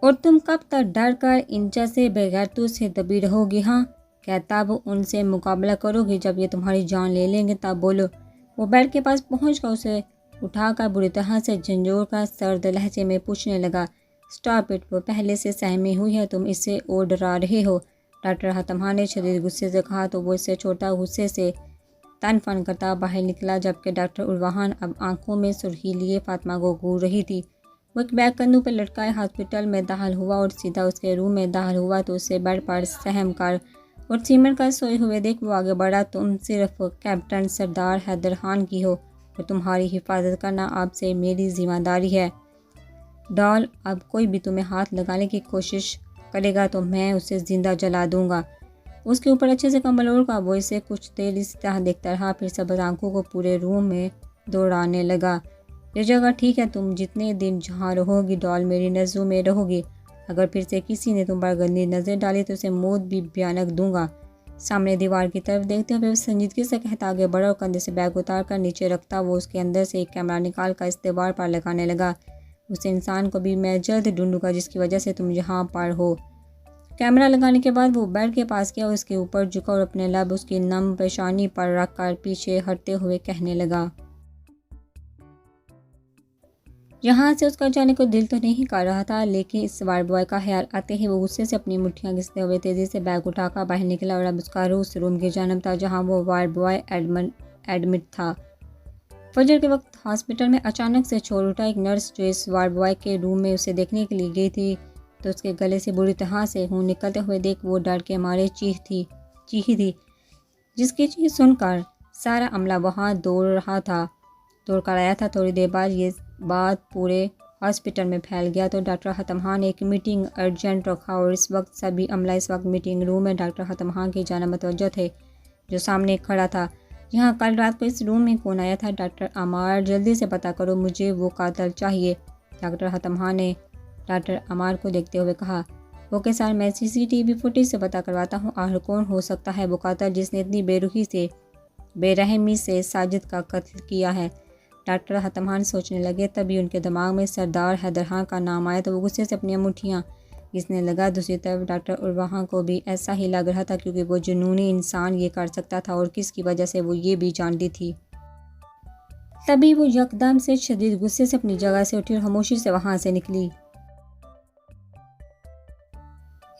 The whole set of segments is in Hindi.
और तुम कब तक डर कर इन जैसे बेगैरतों से दबी रहोगी? हाँ, क्या तब उनसे मुकाबला करोगी जब ये तुम्हारी जान ले लेंगे तब बोलो? वो बेड के पास पहुँच कर उसे उठाकर बुरी तरह से झंझोर कर सर्द लहजे में पूछने लगा, स्टॉप इट, वो पहले से सहमी हुई है, तुम इसे और डरा रहे हो। डॉक्टर हतमा ने शदीद गुस्से से कहा तो वो इससे छोटा गुस्से से तन फन करता बाहर निकला, जबकि डॉक्टर उर्वाहन अब आंखों में सुर्खी लिए फातिमा को घूर रही थी। वो एक बैग कंधों पर लटकाए हॉस्पिटल में दाखिल हुआ और सीधा उसके रूम में दाखिल हुआ तो उसे बेड पर सहम कर और सीमेंट कर सोए हुए देख वो आगे बढ़ा, तुम सिर्फ कैप्टन सरदार हैदर खान की हो और तुम्हारी हिफाजत करना आपसे मेरी जिम्मेदारी है। डॉल, अब कोई भी तुम्हें हाथ लगाने की कोशिश करेगा तो मैं उसे ज़िंदा जला दूंगा। उसके ऊपर अच्छे से कंबल ओढ़ कर वो इसे कुछ देर इस तरह देखता रहा, फिर सबज आंखों को पूरे रूम में दौड़ाने लगा। ये जगह ठीक है, तुम जितने दिन जहाँ रहोगी डॉल मेरी नज़रों में रहोगी। अगर फिर से किसी ने तुम पर गंदी नज़र डाली तो उसे मौत भी भयानक दूंगा। सामने दीवार की तरफ देखते हुए संजीदगी से कहता आगे बढ़ा और कंधे से बैग उतार कर नीचे रखता वो उसके अंदर से एक कैमरा निकाल कर इस दीवार पर लगाने लगा। उस इंसान को भी मैं जल्द ढूंढूंगा जिसकी वजह से तुम यहाँ पर हो। कैमरा लगाने के बाद वो बेड के पास गया, उसके ऊपर झुका और अपने लब उसकी नम पेशानी पर रखकर पीछे हटते हुए कहने लगा, यहाँ से उसका जाने को दिल तो नहीं कर रहा था, लेकिन इस वार्ड बॉय का ख्याल आते ही वो गुस्से से अपनी मुट्ठियाँ घिसते हुए तेज़ी से बैग उठाकर बाहर निकला और अब उसका रूह उस रूम की जानब था जहाँ वो वार्ड बॉय एडमिट था। फजर के वक्त हॉस्पिटल में अचानक से छोड़ उठा एक नर्स जो इस वार्ड बॉय के रूम में उसे देखने के लिए गई थी तो उसके गले से बुरी तरह से खून निकलते हुए देख वो डर के मारे चीखी थी, जिसकी चीख सुनकर सारा अमला वहाँ दौड़ कर आया था। थोड़ी देर बाद ये बात पूरे हॉस्पिटल में फैल गया तो डॉक्टर हतम खान ने एक मीटिंग अर्जेंट रखा और इस वक्त सभी अमला इस वक्त मीटिंग रूम में डॉक्टर हतम खान की जाना मतवज्जो थे जो सामने खड़ा था। यहाँ कल रात को इस रूम में कौन आया था? डॉक्टर अमार, जल्दी से पता करो, मुझे वो कातिल चाहिए। डॉक्टर हतम खान ने डॉक्टर अमार को देखते हुए कहा, ओके सर, मैं सीसीटीवी फुटेज से पता करवाता हूँ। आखिर कौन हो सकता है वो कातिल जिसने इतनी बेरहमी से साजिद का कत्ल किया है? डॉक्टर हतम खान सोचने लगे, तभी उनके दिमाग में सरदार हैदर खान का नाम आया तो वो गुस्से से अपनी मुठ्ठियाँ घिसने लगा। दूसरी तरफ डॉक्टर उर्वाहा को भी ऐसा ही लग रहा था क्योंकि वो जुनूनी इंसान ये कर सकता था और किसकी वजह से वो ये भी जानती थी। तभी वो यकदम से शदीद गुस्से से अपनी जगह से उठी और खामोशी से वहाँ से निकली।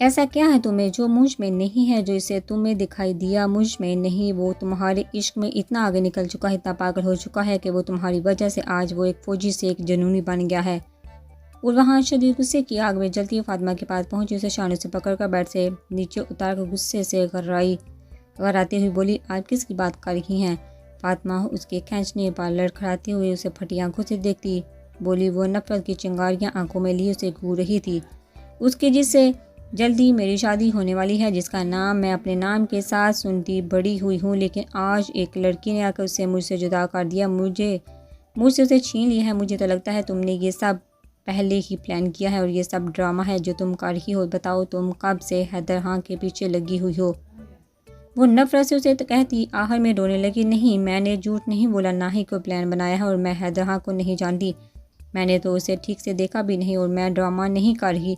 ऐसा क्या है तुम्हें जो मुझ में नहीं है, जो इसे तुम्हें दिखाई दिया मुझ में नहीं? वो तुम्हारे इश्क में इतना आगे निकल चुका है, इतना पागल हो चुका है कि वो तुम्हारी वजह से आज वो एक फ़ौजी से एक जुनूनी बन गया है। और वहाँ शदीद गुस्से की आग में जलती फातिमा के पास पहुंची, उसे शानों से पकड़कर बेड से नीचे उतार कर गुस्से से घबराती हुई बोली, आप किसकी बात कर रही हैं? फातिमा उसके खींचने पर लड़खड़ाती हुई उसे फटी आंखों से देखती बोली, वो नफरत की चिंगारियाँ आंखों में लिए उसे घूर रही थी। उसके जिससे जल्दी मेरी शादी होने वाली है, जिसका नाम मैं अपने नाम के साथ सुनती बड़ी हुई हूँ, लेकिन आज एक लड़की ने आकर उसे मुझसे जुदा कर दिया, मुझसे उसे छीन लिया है। मुझे तो लगता है तुमने ये सब पहले ही प्लान किया है और ये सब ड्रामा है जो तुम कर रही हो। बताओ तुम कब से हैदर खान के पीछे लगी हुई हो? वो नफरत से उसे तो कहती आखिर में रोने लगी, नहीं, मैंने झूठ नहीं बोला, ना ही कोई प्लान बनाया है और मैं हैदर खान को नहीं जानती। मैंने तो उसे ठीक से देखा भी नहीं और मैं ड्रामा नहीं कर रही।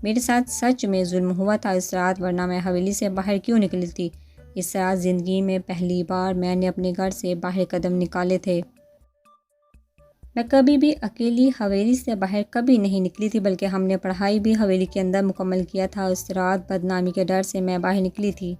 मेरे साथ सच में जुल्म हुआ था इस रात, वरना मैं हवेली से बाहर क्यों निकली थी? इस रात ज़िंदगी में पहली बार मैंने अपने घर से बाहर कदम निकाले थे। मैं कभी भी अकेली हवेली से बाहर कभी नहीं निकली थी, बल्कि हमने पढ़ाई भी हवेली के अंदर मुकम्मल किया था। उस रात बदनामी के डर से मैं बाहर निकली थी।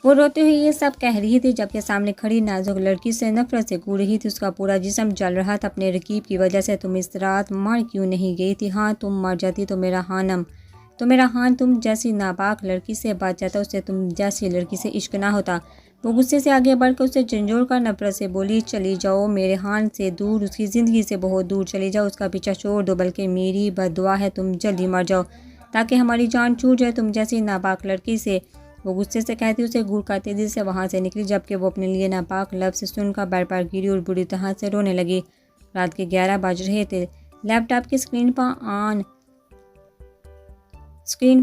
वो रोते हुए ये सब कह रही थी जबकि सामने खड़ी नाजुक लड़की से नफरत से कूद रही थी। उसका पूरा जिस्म जल रहा था अपने रकीब की वजह से। तुम इस रात मर क्यों नहीं गई थी? हाँ, तुम मर जाती तो मेरा हान तुम जैसी नापाक लड़की से बच जाता, उससे तुम जैसी लड़की से इश्क ना होता। वो गुस्से से आगे बढ़कर उसे झंझोड़ कर नफरत से बोली, चली जाओ मेरे हान से दूर, उसकी ज़िंदगी से बहुत दूर चली जाओ, उसका पीछा छोड़ दो, बल्कि मेरी बद्दुआ है तुम जल्दी मर जाओ ताकि हमारी जान छूट जाए तुम जैसी नापाक लड़की से। वो गुस्से से कहती उसे घूर कर तेजी से वहाँ से निकली, जबकि वो अपने लिए नापाक लफ्ज़ सुनकर बेड पर गिरी और बुरी तरह से रोने लगी। रात के 11 बज रहे थे। लैपटॉप की स्क्रीन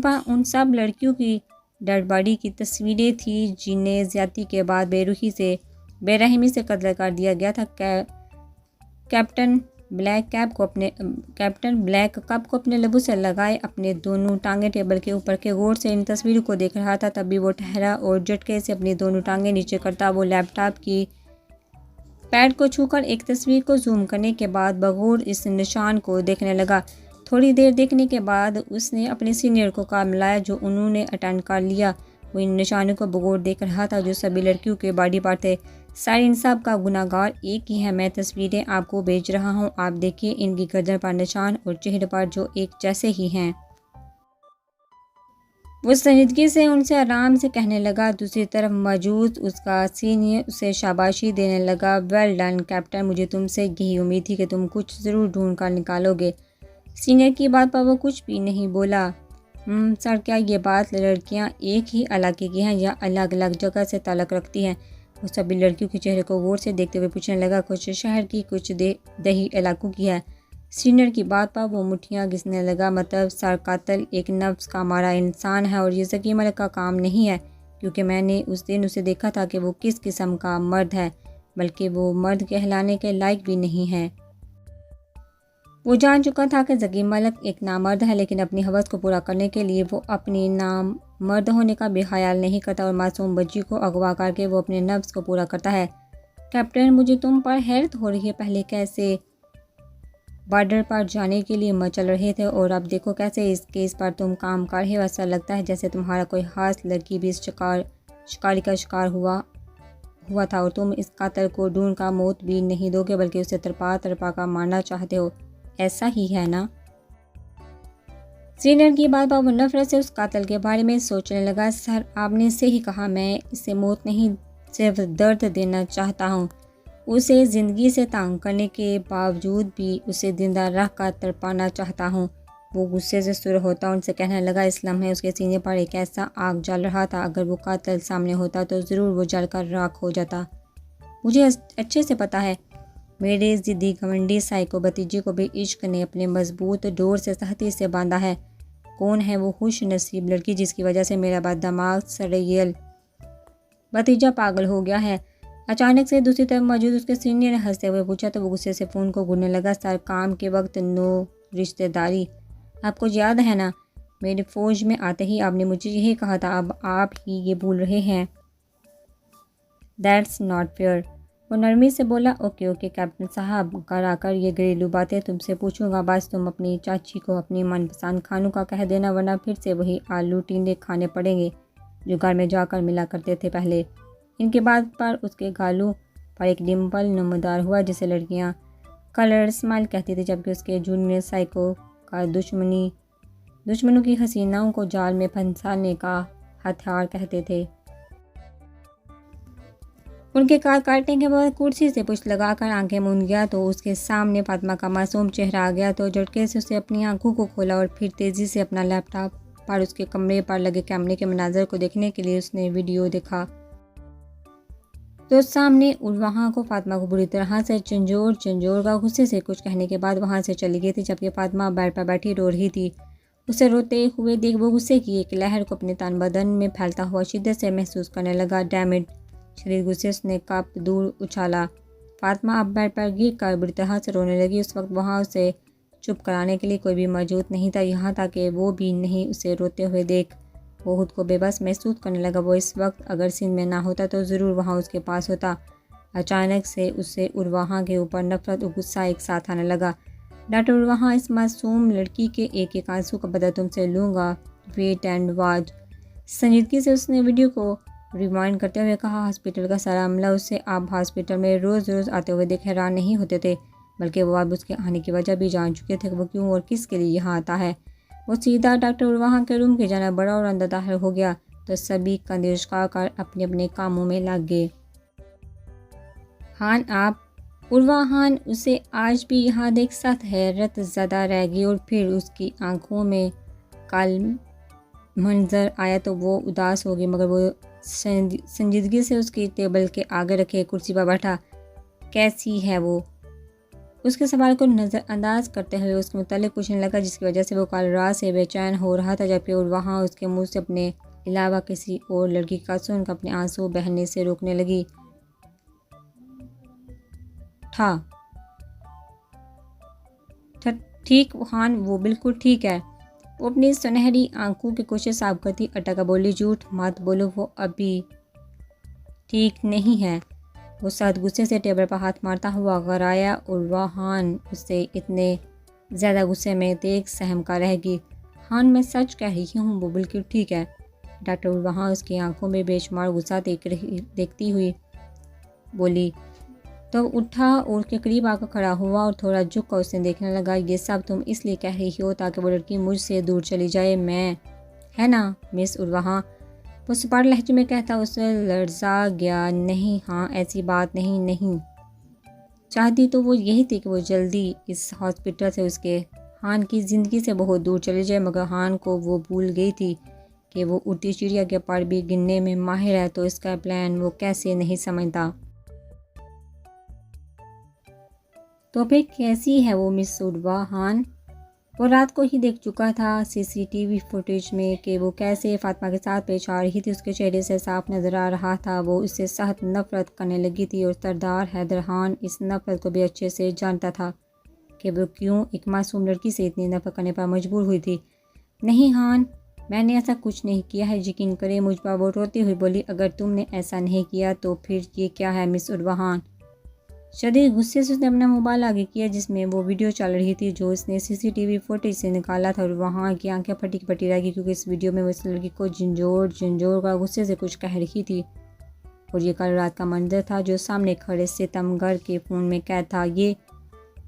पर उन सब लड़कियों की डेड बॉडी की तस्वीरें थी जिन्हें ज्यादती के बाद बेरहमी से कत्ल कर दिया गया था। कैप्टन कैप्टन ब्लैक कप को अपने लबों से लगाए अपने दोनों टांगें टेबल के ऊपर के गौर से इन तस्वीरों को देख रहा था। तभी वो ठहरा और झटके से अपनी दोनों टांगें नीचे करता वो लैपटॉप की पैड को छूकर एक तस्वीर को जूम करने के बाद बगौर इस निशान को देखने लगा। थोड़ी देर देखने के बाद उसने अपने सीनियर को काम मिलाया जो उन्होंने अटेंड कर लिया। वो इन निशानों को बगौर देख रहा था जो सभी लड़कियों के बॉडी पार्ट थे। सारे इंसाफ का गुनाहगार एक ही है। मैं तस्वीरें आपको भेज रहा हूँ, आप देखिए इनकी गर्दन पर निशान और चेहरे पर जो एक जैसे ही हैं। वो संजीदगी से उनसे आराम से कहने लगा। दूसरी तरफ मौजूद उसका सीनियर उसे शाबाशी देने लगा। वेल डन कैप्टन, मुझे तुमसे यही उम्मीद थी कि तुम कुछ ज़रूर ढूंढ कर निकालोगे। सीनियर की बात पर वो कुछ भी नहीं बोला। सर, क्या ये बात लड़कियां एक ही इलाके की हैं या अलग अलग जगह से ताल्लुक़ रखती हैं? वो सभी लड़कियों के चेहरे को गौर से देखते हुए पूछने लगा। कुछ शहर की, कुछ दही इलाकों की है। सीनियर की बात पर वो मुठ्ठियाँ घिसने लगा। मतलब सर, कातिल एक नफ्स का मारा इंसान है और ये ज़की मलिक का काम नहीं है, क्योंकि मैंने उस दिन उसे देखा था कि वो किस किस्म का मर्द है, बल्कि वो मर्द कहलाने के लायक भी नहीं है। वो जान चुका था कि ज़की मलिक एक नामर्द है, लेकिन अपनी हवस को पूरा करने के लिए वो अपनी नामर्द होने का भी ख्याल नहीं करता और मासूम बच्ची को अगवा करके वो अपने नफ्स को पूरा करता है। कैप्टन, मुझे तुम पर हैरत हो रही है। पहले कैसे बॉर्डर पर जाने के लिए मचल रहे थे और अब देखो कैसे इस केस पर तुम काम कर रहे हो। ऐसा लगता है जैसे तुम्हारा कोई खास लड़की भी इस शिकारी का शिकार हुआ था और तुम इस कातिल को ढूंढ कर मौत भी नहीं दोगे, बल्कि उसे तरपा तरपा कर मारना चाहते हो। ऐसा ही है ना? सीनियर की बात पर वो नफरत से उस कातिल के बारे में सोचने लगा। सर, आपने सही कहा, मैं इसे मौत नहीं सिर्फ दर्द देना चाहता हूँ। उसे ज़िंदगी से तंग करने के बावजूद भी उसे जिंदा रख कर तड़पाना चाहता हूँ। वो गुस्से से सुर होता उनसे कहने लगा। इस लम्हे उसके सीने पर एक ऐसा आग जल रहा था, अगर वो कातिल सामने होता तो ज़रूर वो जलकर राख हो जाता। मुझे अच्छे से पता है, मेरे ज़िद्दी घमंडी साइको भतीजे को भी इश्क ने अपने मजबूत डोर से सख्ती से बांधा है। कौन है वो खुश नसीब लड़की जिसकी वजह से मेरा बददिमाग सरेयल भतीजा पागल हो गया है? अचानक से दूसरी तरफ मौजूद उसके सीनियर ने हंसते हुए पूछा तो वो गुस्से से फ़ोन को घूरने लगा। सर, काम के वक्त नो रिश्तेदारी, आपको याद है ना? मेरे फ़ौज में आते ही आपने मुझे यही कहा था, अब आप ही ये भूल रहे हैं। That's not fair. वो नरमी से बोला। ओके कैप्टन साहब, घर आकर ये घरेलू बातें तुमसे पूछूंगा। बस तुम अपनी चाची को अपनी मनपसंद खानों का कह देना, वरना फिर से वही आलू टींडे खाने पड़ेंगे जो घर में जाकर मिला करते थे पहले। इनके बात पर उसके गालों पर एक डिम्पल नमदार हुआ जिसे लड़कियां कलर स्माइल कहती थी, जबकि उसके जूनियर साइको का दुश्मनों की हसीनाओं को जाल में फंसाने का हथियार कहते थे। उनके काट काटने के बाद कुर्सी से पुश लगाकर आंखें मूंद गया तो उसके सामने फातिमा का मासूम चेहरा आ गया। तो झटके से उसे अपनी आंखों को खोला और फिर तेज़ी से अपना लैपटॉप पर उसके कमरे पर लगे कैमरे के मनाजर को देखने के लिए उसने वीडियो देखा। तो सामने वहाँ को फातिमा को बुरी तरह से झंझोर का गुस्से से कुछ कहने के बाद वहाँ से चली गई थी, जबकि फातिमा बेड पर बैठी रो रही थी। उसे रोते हुए देख वो गुस्से की एक लहर को अपने तन बदन में फैलता हुआ शिद्दत से महसूस करने लगा। डैमेड शरीर गुस्से उसने कप दूर उछाला। फातिमा अब बेड पर गिर कर बुरी तरह से रोने लगी। उस वक्त वहाँ उसे चुप कराने के लिए कोई भी मौजूद नहीं था, यहाँ तक कि वो भी नहीं उसे रोते हुए देख वो खुद को बेबस महसूस करने लगा। वो इस वक्त अगर सिंध में ना होता तो ज़रूर वहाँ उसके पास होता। अचानक से उससे उर्वाहा के ऊपर नफरत और गुस्सा एक साथ आने लगा। डॉक्टर उर्वाहा, इस मासूम लड़की के एक एक आंसू का बदला तुमसे लूँगा। Wait and watch. संजीदगी से उसने वीडियो को रिवाइंड करते हुए कहा। हॉस्पिटल का सारा अमला उससे आप हॉस्पिटल में रोज़ आते हुए देख हैरान नहीं होते थे, बल्कि वो अब उसके आने की वजह भी जान चुके थे कि वो क्यों और किस के लिए यहाँ आता है। वो सीधा डॉक्टर उर्वाहा के रूम के जाना बड़ा और अंदर दाखिल हो गया तो सभी कंधे उचकाकर अपने अपने कामों में लग गए। हान, आप? उर्वाहान उसे आज भी यहाँ देख साथ हैरत ज़्यादा रह गई और फिर उसकी आंखों में कल मंजर आया तो वो उदास हो गई, मगर वो संजीदगी से उसकी टेबल के आगे रखे कुर्सी पर बैठा। कैसी है वो? उसके सवाल को नज़रअंदाज करते हुए उसके मुतालिक पूछने लगा, जिसकी वजह से वो कल रात से बेचैन हो रहा था, जबकि और वहाँ उसके मुंह से अपने अलावा किसी और लड़की का सुनकर अपने आंसू बहने से रोकने लगी था। ठीक हान, वो बिल्कुल ठीक है। वो अपनी सुनहरी आंखों की कोशिश साफ करती अटका बोली, झूठ मत बोलो, वो अभी ठीक नहीं है। वो सख्त गुस्से से टेबल पर हाथ मारता हुआ घर आया और वह हान उससे इतने ज़्यादा गुस्से में देख सहम का रहेगी। हान, मैं सच कह रही हूँ, वो बिल्कुल ठीक है। डॉक्टर वहाँ उसकी आंखों में बेशुमार गुस्सा देखती हुई बोली। तो उठा और उसके करीब आकर खड़ा हुआ और थोड़ा झुक कर उसने देखने लगा। ये सब तुम इसलिए कह रही हो ताकि वो लड़की मुझसे दूर चली जाए, मैं, है ना मिस उर्वहा? वो सपाट लहजे में कहता उसे लर्जा गया। नहीं, हाँ, ऐसी बात नहीं, नहीं चाहती तो वो यही थी कि वो जल्दी इस हॉस्पिटल से उसके हान की ज़िंदगी से बहुत दूर चली जाए, मगर हान को वो भूल गई थी कि वो उड़ती चिड़िया के पर भी गिनने में माहिर है, तो इसका प्लान वो कैसे नहीं समझता। तो फिर कैसी है वो मिस उर्वा? हान वो रात को ही देख चुका था सीसीटीवी फुटेज में कि वो कैसे फातिमा के साथ पेश आ रही थी। उसके चेहरे से साफ नज़र आ रहा था वो उससे सख्त नफरत करने लगी थी और सरदार हैदर खान इस नफरत को भी अच्छे से जानता था कि वो क्यों एक मासूम लड़की से इतनी नफरत करने पर मजबूर हुई थी। नहीं हान, मैंने ऐसा कुछ नहीं किया है, यकीन करे मुझ पर। वो रोती हुई बोली, अगर तुमने ऐसा नहीं किया तो फिर ये क्या है मिस उर्वा? हान शदीद गुस्से से उसने अपना मोबाइल आगे किया जिसमें वो वीडियो चल रही थी जो उसने सीसीटीवी फुटेज से निकाला था, और वहाँ की आंखें फटी की फटी रह गई क्योंकि इस वीडियो में वो इस लड़की को झंझोर का गुस्से से कुछ कह रही थी। और ये कल रात का मंजर था जो सामने खड़े सितमगर के फ़ोन में कैद था। ये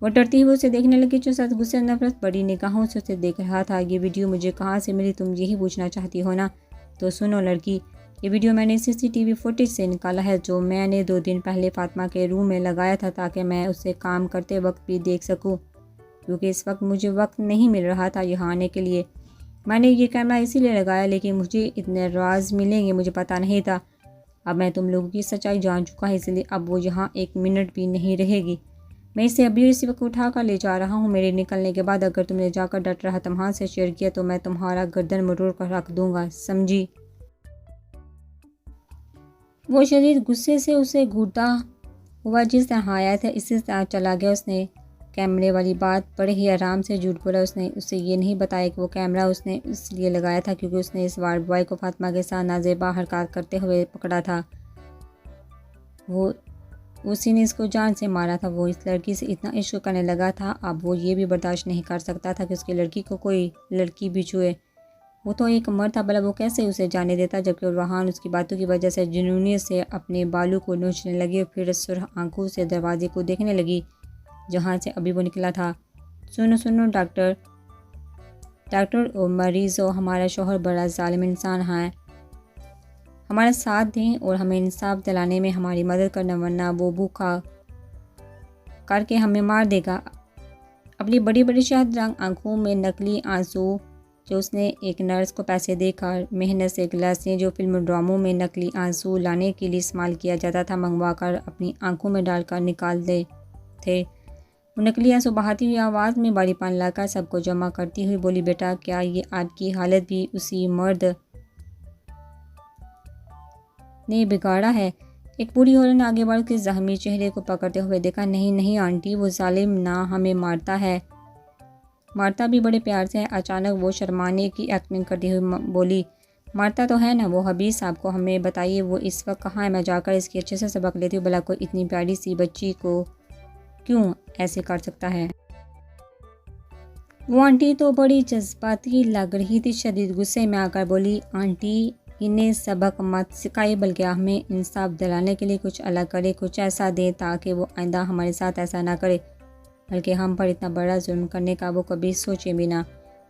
वो डरती हुई उसे देखने लगी जो सच गुस्से नफरत बड़ी निगाहों से उसे देख रहा था। ये वीडियो मुझे कहाँ से मिली, तुम यही पूछना चाहती हो ना? तो सुनो लड़की, ये वीडियो मैंने सीसीटीवी फुटेज से निकाला है जो मैंने 2 दिन पहले फातिमा के रूम में लगाया था ताकि मैं उसे काम करते वक्त भी देख सकूं, क्योंकि इस वक्त मुझे वक्त नहीं मिल रहा था यहाँ आने के लिए। मैंने ये कैमरा इसीलिए लगाया, लेकिन मुझे इतने राज मिलेंगे मुझे पता नहीं था। अब मैं तुम लोगों की सच्चाई जान चुका है, इसलिए अब वो यहाँ 1 मिनट भी नहीं रहेगी। मैं इसे अभी इसी वक्त उठा कर ले जा रहा हूँ। मेरे निकलने के बाद अगर तुमने जाकर डॉक्टर हतमहा से शेयर किया तो मैं तुम्हारा गर्दन मरोड़ कर रख दूंगा, समझी? वो शदीद गुस्से से उसे घूरता हुआ जिस तरह आया था इसी तरह चला गया। उसने कैमरे वाली बात बड़े ही आराम से झूठ बोला। उसने उसे ये नहीं बताया कि वो कैमरा उसने इसलिए लगाया था क्योंकि उसने इस वार्ड बॉय को फातिमा के साथ नाजेबा हरकत करते हुए पकड़ा था। वो उसी ने इसको जान से मारा था। वो इस लड़की से इतना इश्क करने लगा था, अब वो ये भी बर्दाश्त नहीं कर सकता था कि उसकी लड़की को कोई लड़की भी छुए। वो तो एक मर्द था, भला वो कैसे उसे जाने देता? जबकि उर्वहान उसकी बातों की वजह से जुनूनियत से अपने बालों को नोचने लगी और फिर सुरख आंखों से दरवाजे को देखने लगी जहाँ से अभी वो निकला था। सुनो सुनो डॉक्टर, डॉक्टर और मरीज़ हो, हमारा शोहर बड़ा जालिम इंसान है, हमारा साथ दें और हमें इंसाफ दिलाने में हमारी मदद करना, वरना वो भूखा करके हमें मार देगा। अपनी बड़ी बड़ी शहद रंग आंखों में नकली आंसू जो उसने एक नर्स को पैसे देकर मेहनत से गिलासें जो फिल्म ड्रामों में नकली आंसू लाने के लिए इस्तेमाल किया जाता था मंगवा कर अपनी आंखों में डालकर निकालते थे। वो नकली आंसू बहाती हुई आवाज़ में बारी पान लाकर सबको जमा करती हुई बोली, बेटा क्या ये आपकी हालत भी उसी मर्द ने बिगाड़ा है? एक बूढ़ी औरत ने आगे बढ़ के जख्मी चेहरे को पकड़ते हुए देखा। नहीं नहीं आंटी, वो जालिम ना हमें मारता है, मारता भी बड़े प्यार से है। अचानक वो शर्माने की एक्टिंग करती हुई बोली, मारता तो है ना वो? हबीब साहब को हमें बताइए वो इस वक्त कहाँ है, मैं जाकर इसकी अच्छे से सबक लेती हूँ। भला कोई इतनी प्यारी सी बच्ची को क्यों ऐसे कर सकता है? वो आंटी तो बड़ी जज्बाती लग रही थी, शदीद गुस्से में आकर बोली, आंटी इन्हें सबक मत सिखाए बल्कि हमें इंसाफ दिलाने के लिए कुछ अलग करे, कुछ ऐसा दे ताकि वो आइंदा हमारे साथ ऐसा ना करे, बल्कि हम पर इतना बड़ा जुल्म करने का वो कभी सोचे भी ना।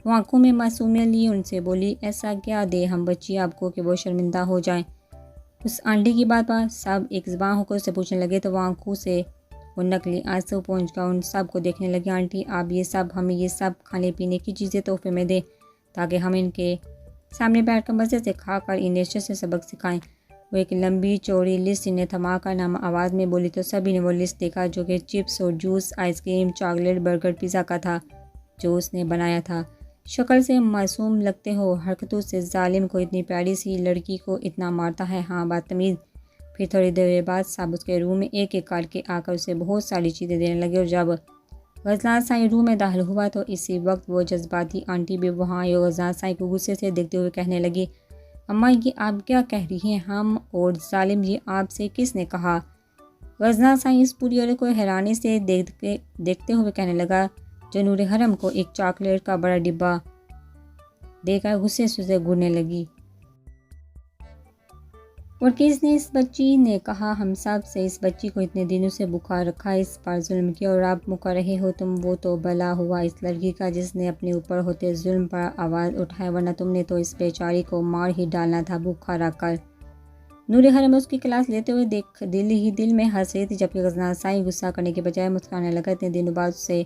वो आंखों में मासूमियत लिए उनसे बोली, ऐसा क्या दे हम बच्ची आपको कि वो शर्मिंदा हो जाए? उस आंटी की बात पर सब एक ज़बान होकर उससे पूछने लगे तो वो आंखों से वो नकली आंसू पहुँच कर उन सब को देखने लगी। आंटी आप ये सब हमें ये सब खाने पीने की चीज़ें तोहफे में दें ताकि हम इनके सामने बैठकर मज़े से खाकर इन्हें अच्छे से सबक सिखाएं। वो एक लंबी चौड़ी लिस्ट इन्हें थमा कर नाम आवाज़ में बोली तो सभी ने वो लिस्ट देखा जो कि चिप्स और juice, ice cream, chocolate, burger, pizza का था जो उसने बनाया था। शक्ल से मासूम लगते हो, हरकतों से जालिम को इतनी प्यारी सी लड़की को इतना मारता है, हाँ बदतमीज़। फिर थोड़ी देर बाद सब उसके रूम में एक एक करके आकर उसे बहुत सारी चीज़ें देने लगे और जब गजनार साईं रूम में दाखिल हुआ तो इसी वक्त वो जज्बाती आंटी भी वहाँ आई और गजनार साईं को गुस्से से देखते हुए कहने लगी, अम्मा ये आप क्या कह रही हैं? हम और जालिम ये आपसे किसने कहा? गजनार साईं इस पूरी औरत को हैरानी से देखते हुए कहने लगा, जो नूर हरम को एक चॉकलेट का बड़ा डिब्बा देकर गुस्से से उसे घूरने लगी। और किसने? इस बच्ची ने कहा, हम सब से इस बच्ची को इतने दिनों से बुखार रखा, इस पर जुल्म किया और आप मुकर रहे हो तुम। वो तो भला हुआ इस लड़की का जिसने अपने ऊपर होते जुल्म पर आवाज़ उठाया, वरना तुमने तो इस बेचारी को मार ही डालना था भूखा रखकर। नूर हरम उसकी क्लास लेते हुए दिल ही दिल में हंस रही थी, जबकि गजनार साईं गुस्सा करने के बजाय मुस्कुराने लगा। इतने दिनों बाद उसे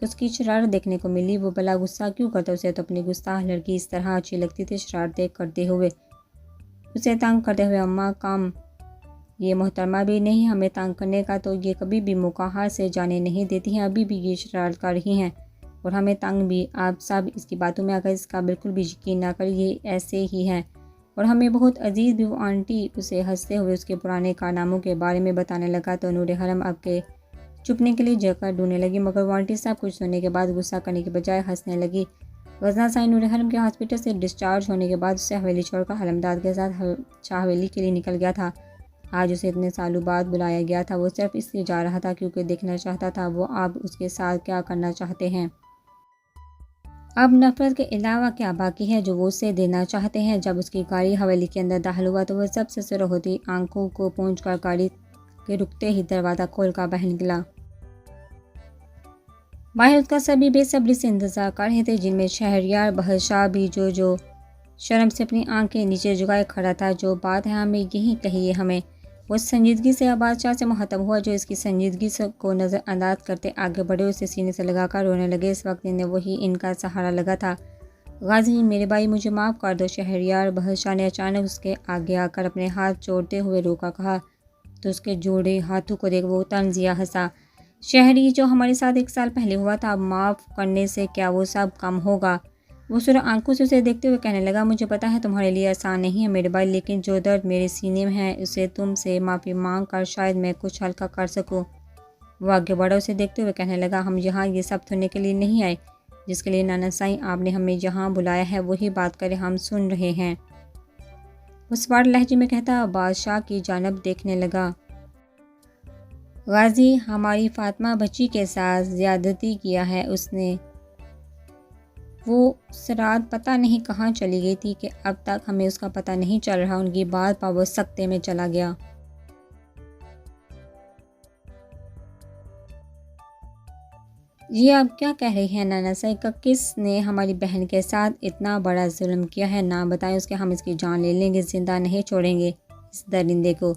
उसकी शरारत देखने को मिली। वो भला गुस्सा क्यों करता? उसे तो अपनी गुस्ताख लड़की इस तरह अच्छी लगती थी, शरारतें करते हुए, उसे तंग करते हुए। अम्मा काम ये मोहतरमा भी नहीं हमें तंग करने का, तो ये कभी भी मौका हाथ से जाने नहीं देती हैं। अभी भी ये शरारत कर रही हैं और हमें तंग भी। आप सब इसकी बातों में आकर इसका बिल्कुल भी यकीन ना करिए, ऐसे ही हैं और हमें बहुत अजीज़ भी। वो आंटी उसे हंसते हुए उसके पुराने कारनामों के बारे में बताने लगा तो नूर हरम अब के चुपने के लिए जगह ढूंढने लगी, मगर वो आंटी सब कुछ सुनने के बाद गुस्सा करने के बजाय हंसने लगी। गजनार साईं नूर हरम के हॉस्पिटल से डिस्चार्ज होने के बाद उसे हवेली छोड़कर हलमदाद के साथ शाह हवेली के लिए निकल गया था। आज उसे इतने सालों बाद बुलाया गया था। वो सिर्फ इसलिए जा रहा था क्योंकि देखना चाहता था वो अब उसके साथ क्या करना चाहते हैं। अब नफरत के अलावा क्या बाकी है जो वो उसे देना चाहते हैं। जब उसकी गाड़ी हवेली के अंदर दाखिल हुआ तो वह सबसे सुर होती आंखों को पोंछकर गाड़ी के रुकते ही दरवाज़ा खोलकर बाहर निकला। बाहर उसका सभी बेसब्री से इंतजार कर रहे थे, जिनमें शहरयार बहशाह भी जो शर्म से अपनी आंखें नीचे झुकाए खड़ा था। जो बात है हमें यही कहिए हमें। वो संजीदगी से बादशाह से मुखातब हुआ, जो इसकी संजीदगी को नज़रअंदाज करते आगे बढ़े, उसे सीने से लगाकर रोने लगे। इस वक्त इन्हें वही इनका सहारा लगा था। गाजी मेरे भाई मुझे माफ़ कर दो। शहरयार बहशाह ने अचानक उसके आगे आकर अपने हाथ जोड़ते हुए रोका। कहा तो उसके जोड़े हाथों को देख वो तंजिया हंसा। शहरी जो हमारे साथ 1 साल पहले हुआ था, माफ़ करने से क्या वो सब कम होगा? वो सुर आंखों से उसे देखते हुए कहने लगा, मुझे पता है तुम्हारे लिए आसान नहीं है मेरे भाई, लेकिन जो दर्द मेरे सीने में है उसे तुमसे माफ़ी मांग कर शायद मैं कुछ हल्का कर सकूं। वो आगे बढ़ा उसे देखते हुए कहने लगा, हम यहाँ ये सब सुनने के लिए नहीं आए। जिसके लिए नाना साईं आपने हमें यहाँ बुलाया है वही बात करें, हम सुन रहे हैं। उस बार लहजे में कहता बादशाह की जानब देखने लगा, गाजी हमारी फातिमा बच्ची के साथ ज़्यादती किया है उसने। वो रात पता नहीं कहाँ चली गई थी कि अब तक हमें उसका पता नहीं चल रहा। उनकी बात पर वो सख्ते में चला गया। जी आप क्या कह रही हैं नाना साईं का? किसने हमारी बहन के साथ इतना बड़ा जुल्म किया है? ना बताएं उसके, हम इसकी जान ले लेंगे, ज़िंदा नहीं छोड़ेंगे इस दरिंदे को।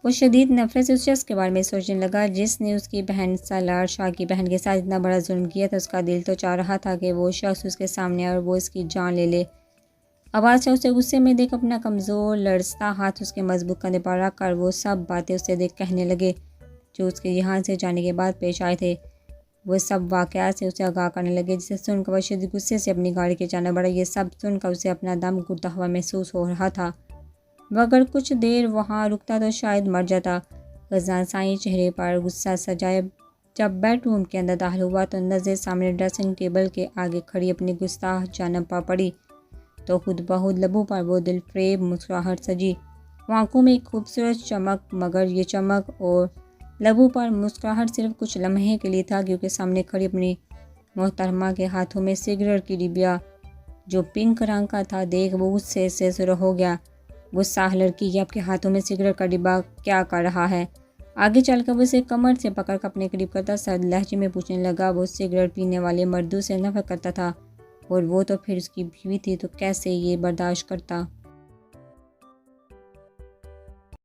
वो शदीद नफरत से उस शख्स के बारे में सोचने लगा जिसने उसकी बहन सालार शाह की बहन के साथ इतना बड़ा जुल्म किया था। उसका दिल तो चाह रहा था कि वो शख्स उसके सामने और वो इसकी जान ले ले। आवाज़ से उसे गुस्से में देख अपना कमज़ोर लड़सता हाथ उसके मजबूत कंधे पर रख कर वो सब बातें उसे देख कहने लगे जो उसके यहाँ से जाने के बाद पेश आए थे। वो सब वाक़यात से उसे आगाह करने लगे, जिसे सुनकर वह शदीद गुस्से से अपनी गाड़ी के जाना बढ़ा। ये सब सुनकर उसे अपना दम घुटता हुआ महसूस हो रहा था। वह अगर कुछ देर वहाँ रुकता तो शायद मर जाता। गजनार साईं चेहरे पर गुस्सा सजाए जब बेडरूम के अंदर दाखिल हुआ तो नज़र सामने ड्रेसिंग टेबल के आगे खड़ी अपनी गुस्ताख जानब पर पड़ी तो खुद बहुत लबों पर वो दिलफ्रेब मुस्कुराहट सजी। वो आंखों में एक खूबसूरत चमक, मगर ये चमक और लबों पर मुस्कुराहट सिर्फ कुछ लम्हे के लिए था, क्योंकि सामने खड़ी अपनी मोहतरमा के हाथों में सिगरेट की डिबिया जो पिंक रंग का था देख वो गुस्से से शुरू हो गया। गुस्साह लड़की ये आपके हाथों में सिगरेट का डिब्बा क्या कर रहा है? आगे चलकर वो उसे कमर से पकड़कर अपने करीब करता सर्द लहजे में पूछने लगा। वो सिगरेट पीने वाले मर्दों से नफरत करता था और वो तो फिर उसकी बीवी थी, तो कैसे ये बर्दाश्त करता?